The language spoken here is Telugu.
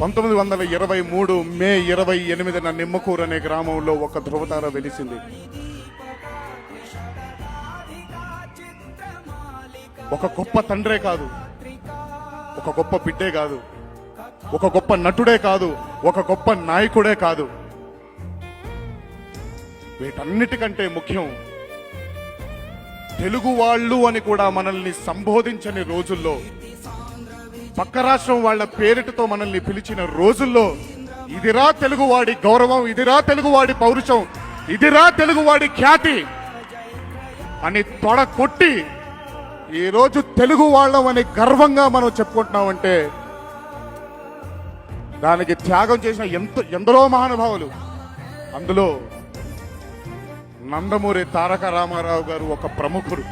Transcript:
1923 మే 28న నిమ్మకూరు అనే గ్రామంలో ఒక ధృవతార వెలిసింది. ఒక గొప్ప తండ్రే కాదు, ఒక గొప్ప బిడ్డే కాదు, ఒక గొప్ప నటుడే కాదు, ఒక గొప్ప నాయకుడే కాదు, వీటన్నిటికంటే ముఖ్యం తెలుగు వాళ్ళు అని కూడా మనల్ని సంబోధించని రోజుల్లో, పక్క రాష్ట్రం వాళ్ళ పేరిటతో మనల్ని పిలిచిన రోజుల్లో, ఇదిరా తెలుగువాడి గౌరవం, ఇదిరా తెలుగువాడి పౌరుషం, ఇదిరా తెలుగువాడి ఖ్యాతి అని తొడ కొట్టి ఈరోజు తెలుగు వాళ్ళం అని గర్వంగా మనం చెప్పుకుంటున్నామంటే దానికి త్యాగం చేసిన ఎందరో మహానుభావులు. అందులో నందమూరి తారక రామారావు గారు ఒక ప్రముఖుడు.